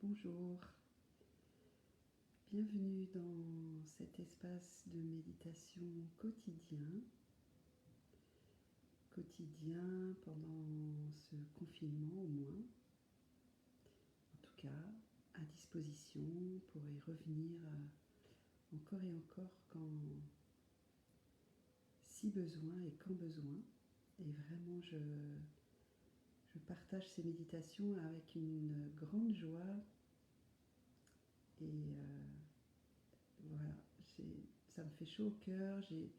Bonjour, bienvenue dans cet espace de méditation quotidien pendant ce confinement au moins, en tout cas à disposition pour y revenir encore et encore si besoin et quand besoin. Et vraiment je partage ces méditations avec une grande joie et voilà, ça me fait chaud au cœur. J'ai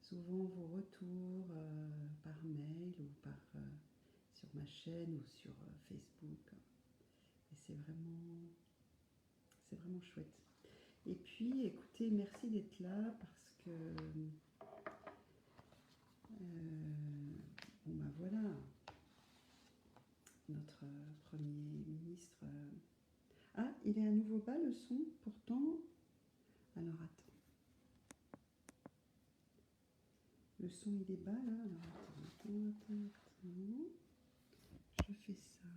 souvent vos retours par mail ou sur ma chaîne ou sur Facebook. Et c'est vraiment chouette. Et puis, écoutez, merci d'être là parce que, bon ben voilà, notre Premier ministre... Ah, il est à nouveau bas le son, pourtant... Alors attends. Le son il est bas là, alors attends. Je fais ça.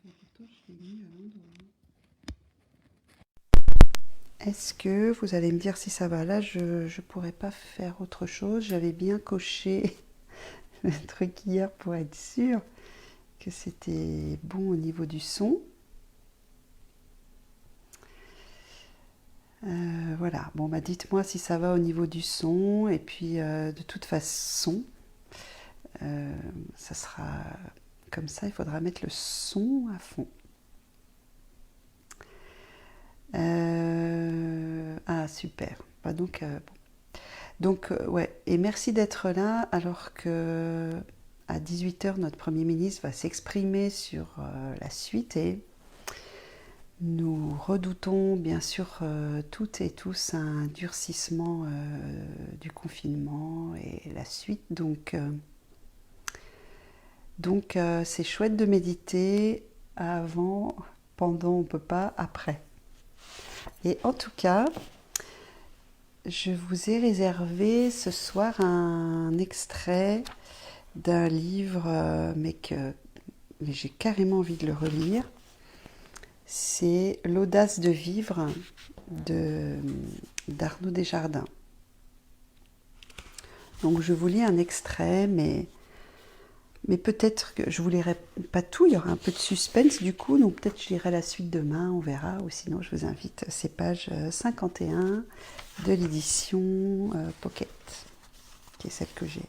Pourtant je l'ai mis à l'endroit. Est-ce que vous allez me dire si ça va? Là, je ne pourrais pas faire autre chose. J'avais bien coché le truc hier pour être sûr que c'était bon au niveau du son. Voilà, bon bah dites-moi si ça va au niveau du son. Et puis de toute façon, ça sera comme ça, il faudra mettre le son à fond. Ah super. Bah, donc ouais, et merci d'être là alors que à 18h notre Premier ministre va s'exprimer sur la suite et nous redoutons bien sûr toutes et tous un durcissement du confinement et la suite. Donc c'est chouette de méditer avant, pendant, on ne peut pas, après. Et en tout cas, je vous ai réservé ce soir un extrait d'un livre, mais j'ai carrément envie de le relire. C'est L'audace de vivre d'Arnaud Desjardins. Donc je vous lis un extrait, mais peut-être que je ne vous lirai pas tout, il y aura un peu de suspense du coup, donc peut-être je lirai la suite demain, on verra, ou sinon je vous invite, c'est page 51 de l'édition Pocket, qui est celle que j'ai.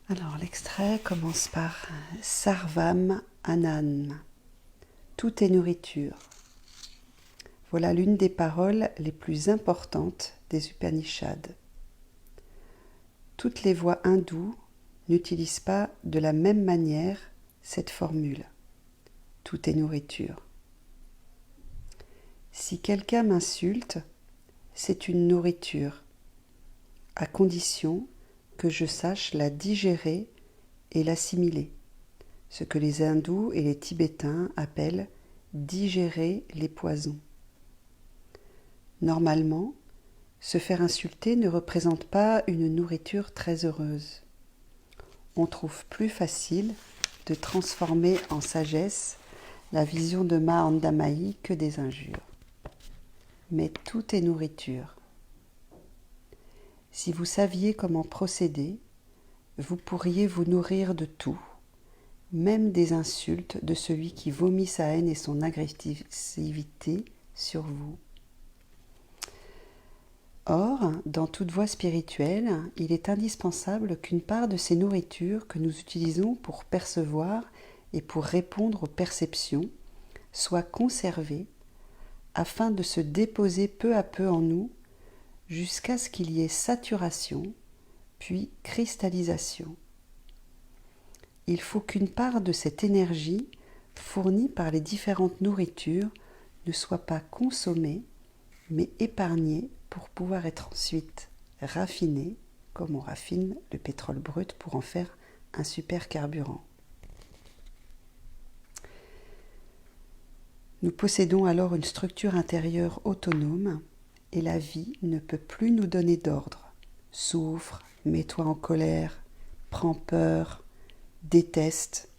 Alors l'extrait commence par Sarvam Anand. Tout est nourriture. Voilà l'une des paroles les plus importantes des Upanishads. Toutes les voix hindoues n'utilisent pas de la même manière cette formule. Tout est nourriture. Si quelqu'un m'insulte, c'est une nourriture, à condition que je sache la digérer et l'assimiler, ce que les hindous et les tibétains appellent digérer les poisons. Normalement, se faire insulter ne représente pas une nourriture très heureuse. On trouve plus facile de transformer en sagesse la vision de Mahandamayi que des injures. Mais tout est nourriture. Si vous saviez comment procéder, vous pourriez vous nourrir de tout, même des insultes de celui qui vomit sa haine et son agressivité sur vous. Or, dans toute voie spirituelle, il est indispensable qu'une part de ces nourritures que nous utilisons pour percevoir et pour répondre aux perceptions soit conservée afin de se déposer peu à peu en nous jusqu'à ce qu'il y ait saturation, puis cristallisation. Il faut qu'une part de cette énergie fournie par les différentes nourritures ne soit pas consommée, mais épargnée pour pouvoir être ensuite raffinée, comme on raffine le pétrole brut pour en faire un super carburant. Nous possédons alors une structure intérieure autonome et la vie ne peut plus nous donner d'ordre. Souffre, mets-toi en colère, prends peur, déteste,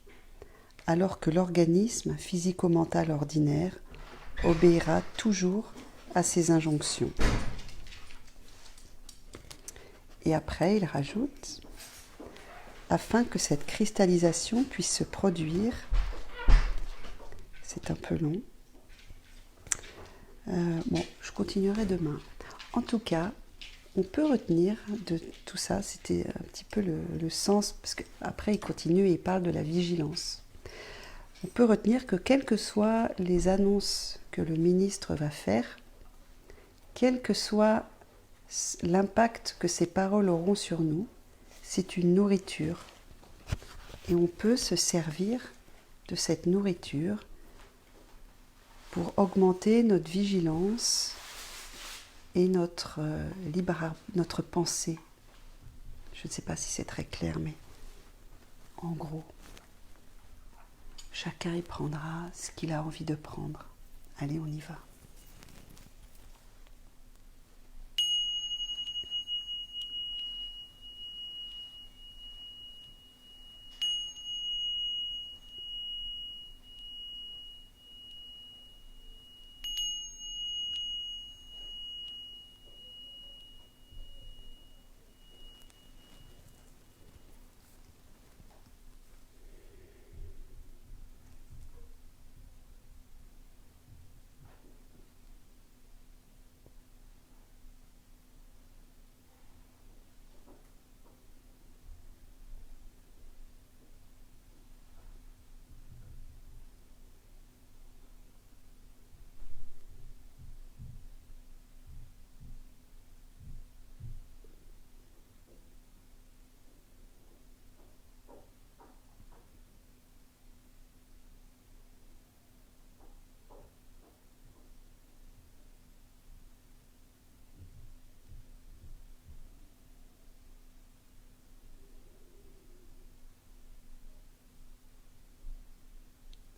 alors que l'organisme physico-mental ordinaire obéira toujours à ses injonctions. Et après, il rajoute, afin que cette cristallisation puisse se produire, c'est un peu long, je continuerai demain. En tout cas, on peut retenir de tout ça, c'était un petit peu le sens, parce qu'après il continue et il parle de la vigilance. On peut retenir que quelles que soient les annonces que le ministre va faire, quel que soit l'impact que ces paroles auront sur nous, c'est une nourriture. Et on peut se servir de cette nourriture pour augmenter notre vigilance et notre pensée. Je ne sais pas si c'est très clair, mais en gros, chacun y prendra ce qu'il a envie de prendre. Allez, on y va.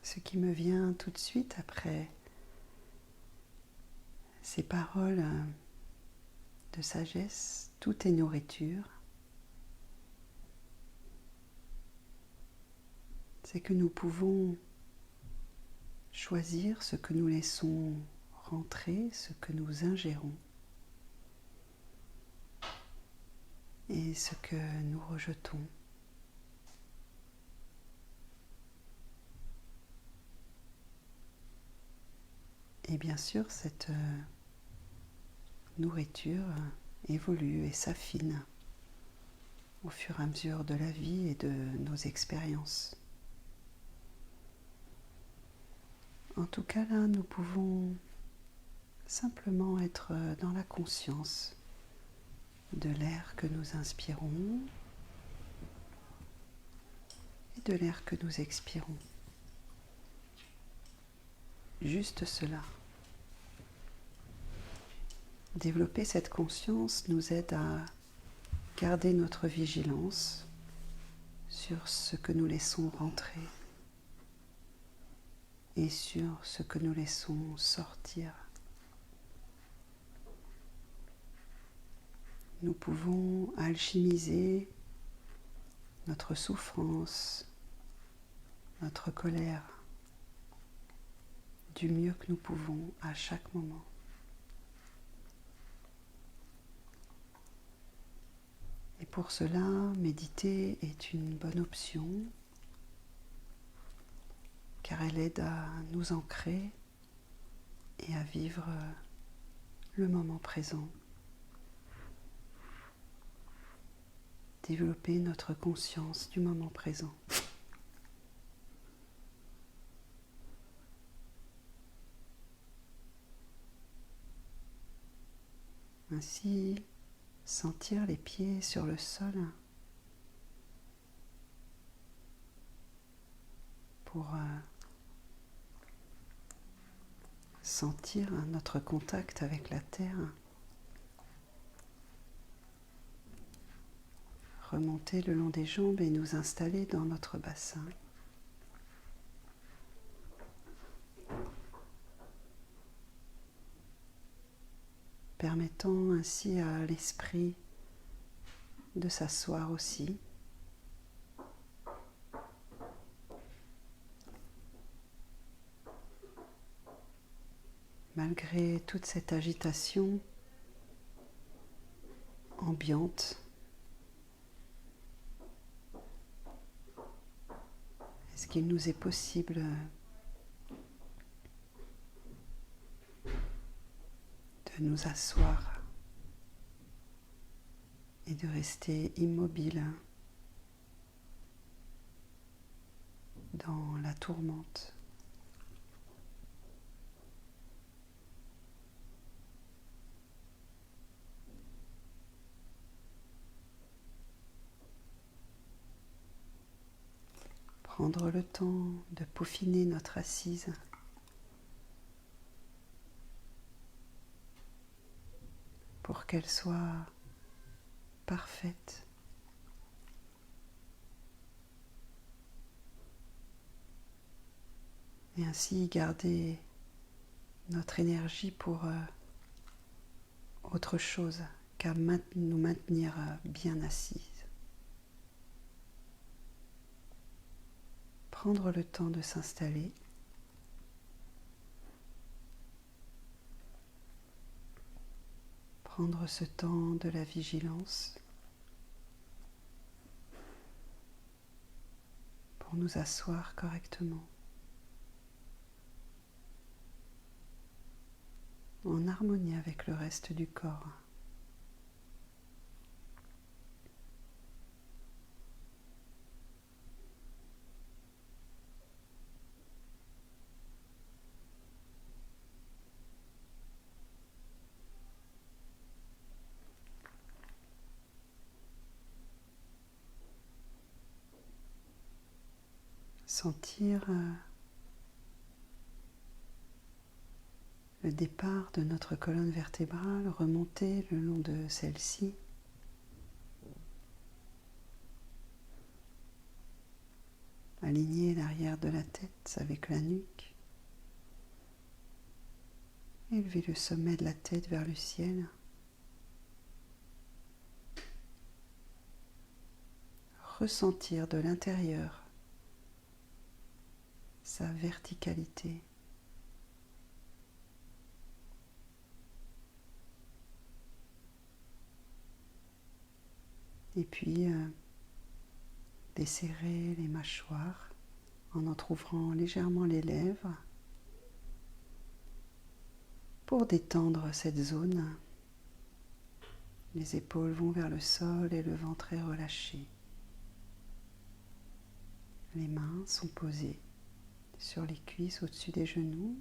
Ce qui me vient tout de suite après ces paroles de sagesse, tout est nourriture, c'est que nous pouvons choisir ce que nous laissons rentrer, ce que nous ingérons et ce que nous rejetons. Et bien sûr, cette nourriture évolue et s'affine au fur et à mesure de la vie et de nos expériences. En tout cas, là, nous pouvons simplement être dans la conscience de l'air que nous inspirons et de l'air que nous expirons. Juste cela. Développer cette conscience nous aide à garder notre vigilance sur ce que nous laissons rentrer et sur ce que nous laissons sortir. Nous pouvons alchimiser notre souffrance, notre colère, du mieux que nous pouvons à chaque moment. Et pour cela, méditer est une bonne option, car elle aide à nous ancrer et à vivre le moment présent. Développer notre conscience du moment présent. Ainsi, sentir les pieds sur le sol pour sentir notre contact avec la terre, remonter le long des jambes et nous installer dans notre bassin. Permettant ainsi à l'esprit de s'asseoir aussi. malgré toute cette agitation ambiante, est-ce qu'il nous est possible de nous asseoir et de rester immobile dans la tourmente? Prendre le temps de peaufiner notre assise pour qu'elle soit parfaite. Et ainsi garder notre énergie pour autre chose qu'à nous maintenir bien assises. Prendre le temps de s'installer. Prendre ce temps de la vigilance pour nous asseoir correctement, en harmonie avec le reste du corps. Sentir le départ de notre colonne vertébrale remonter le long de celle-ci. Aligner l'arrière de la tête avec la nuque. Élever le sommet de la tête vers le ciel. Ressentir de l'intérieur sa verticalité. Et puis desserrer les mâchoires en entr'ouvrant légèrement les lèvres pour détendre cette zone. Les épaules vont vers le sol et le ventre est relâché. Les mains sont posées sur les cuisses au-dessus des genoux,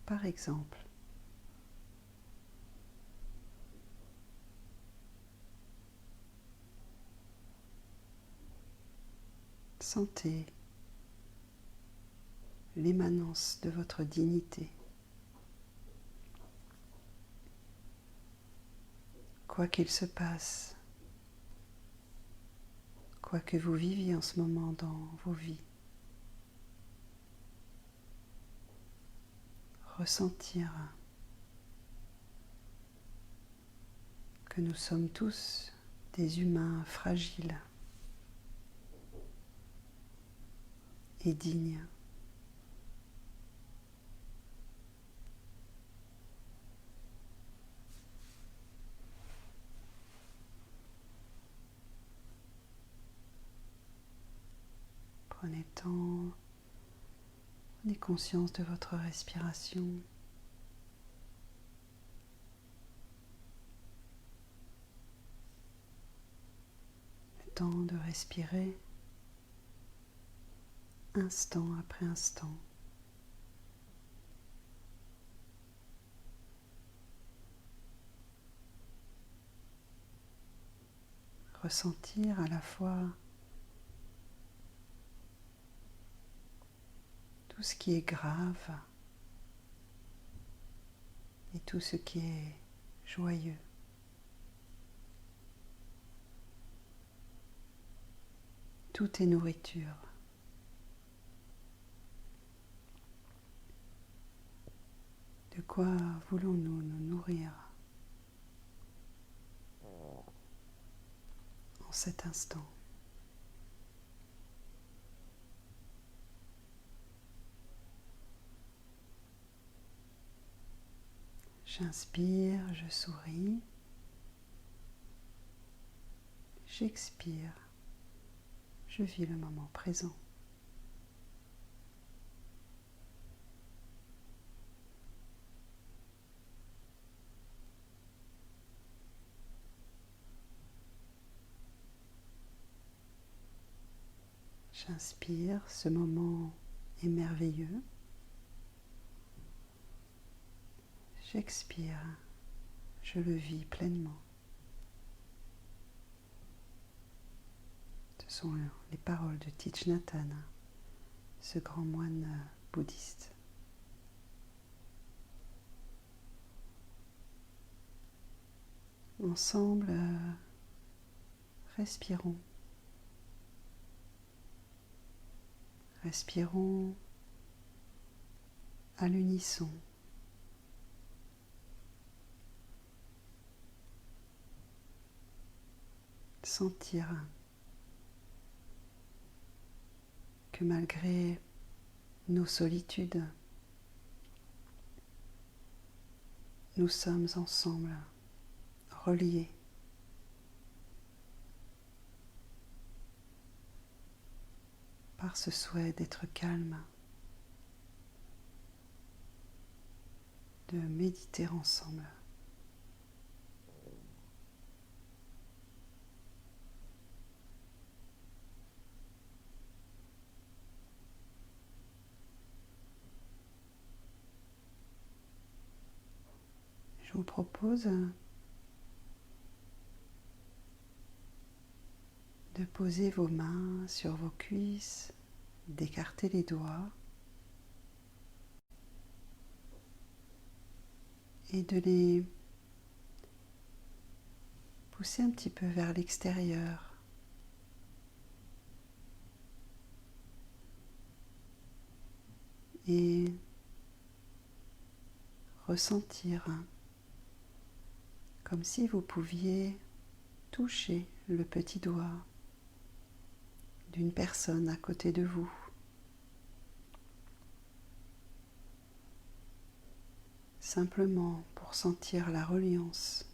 par exemple. Sentez l'émanence de votre dignité. Quoi qu'il se passe, quoi que vous viviez en ce moment dans vos vies, ressentir que nous sommes tous des humains fragiles et dignes. Prenez conscience de votre respiration. Le temps de respirer instant après instant. Ressentir à la fois tout ce qui est grave et tout ce qui est joyeux. Tout est nourriture. De quoi voulons-nous nous nourrir en cet instant? J'inspire, je souris. J'expire, je vis le moment présent. J'inspire, ce moment est merveilleux. J'expire, je le vis pleinement. Ce sont les paroles de Thich Nhat Hanh, ce grand moine bouddhiste. Ensemble, respirons. Respirons à l'unisson. Sentir que malgré nos solitudes, nous sommes ensemble, reliés. Par ce souhait d'être calme, de méditer ensemble. Je vous propose de poser vos mains sur vos cuisses, d'écarter les doigts et de les pousser un petit peu vers l'extérieur. Et ressentir comme si vous pouviez toucher le petit doigt d'une personne à côté de vous. Simplement pour sentir la reliance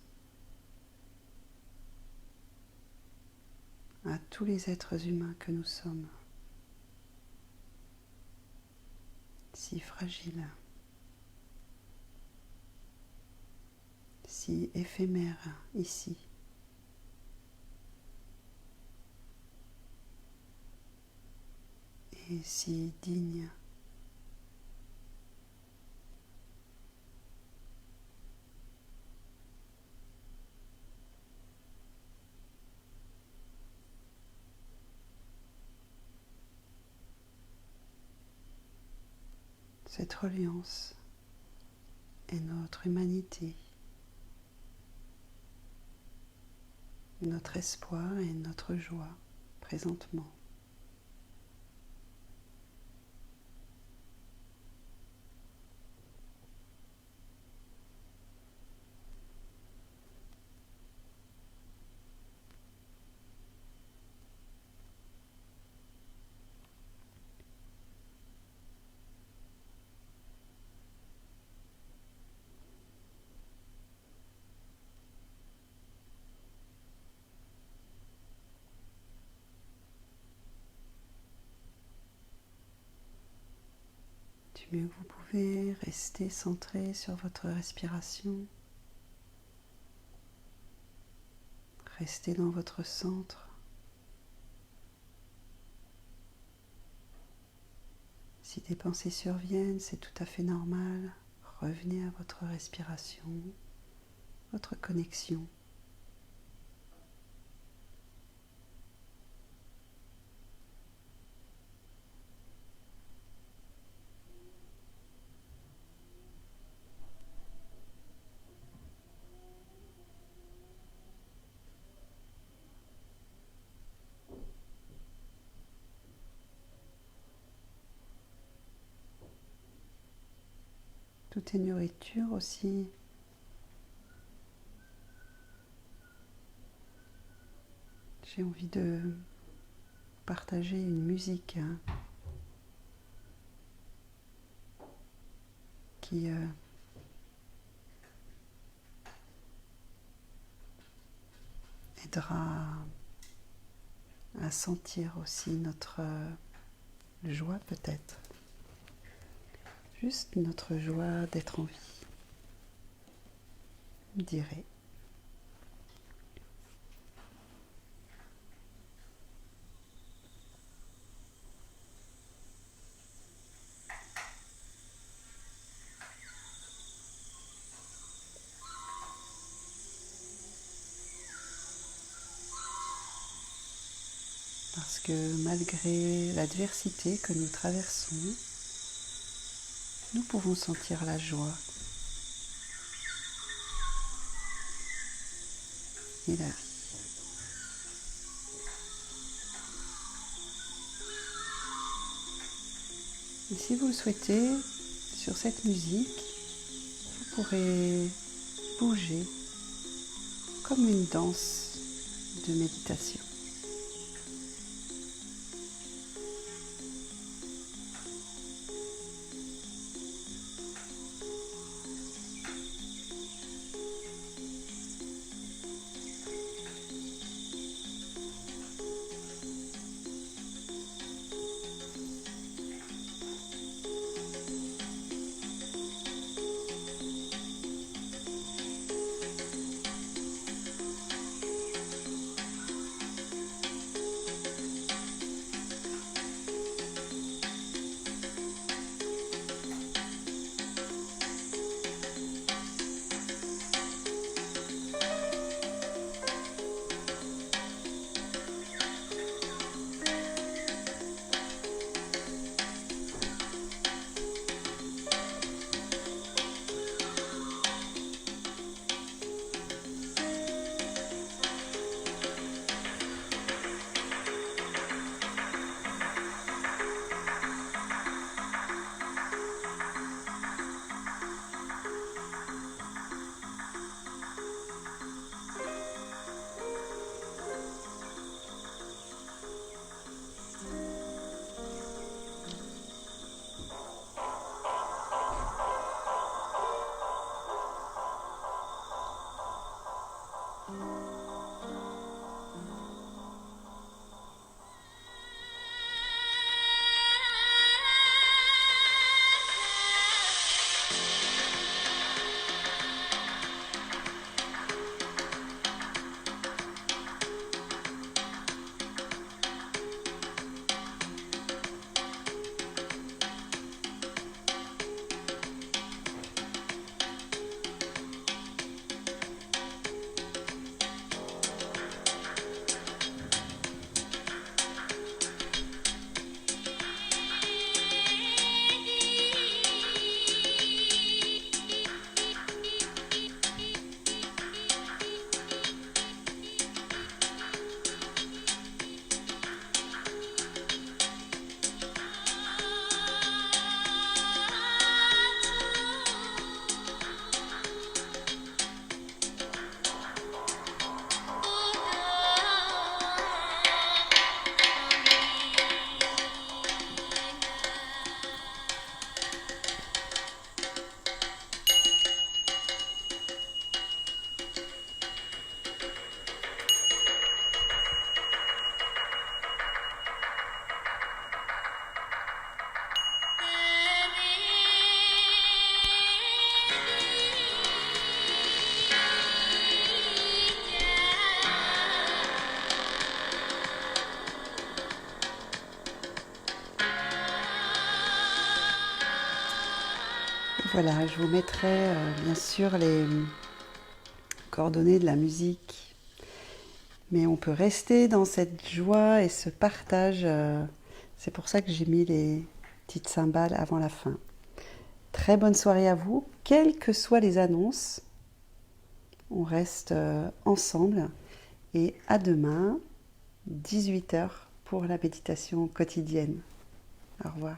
à tous les êtres humains que nous sommes, si fragiles, si éphémères ici. Et si dignes. Cette reliance est notre humanité, notre espoir et notre joie présentement. Du mieux que vous pouvez, rester centré sur votre respiration. Restez dans votre centre. Si des pensées surviennent, c'est tout à fait normal. Revenez à votre respiration, votre connexion. Tout est nourriture aussi. J'ai envie de partager une musique qui aidera à sentir aussi notre joie peut-être. Juste notre joie d'être en vie, je dirais. Parce que malgré l'adversité que nous traversons, nous pouvons sentir la joie et la vie. Et si vous le souhaitez, sur cette musique, vous pourrez bouger comme une danse de méditation. Voilà, je vous mettrai bien sûr les coordonnées de la musique, mais on peut rester dans cette joie et ce partage. C'est pour ça que j'ai mis les petites cymbales avant la fin. Très bonne soirée à vous, quelles que soient les annonces. On reste ensemble et à demain, 18h pour la méditation quotidienne. Au revoir.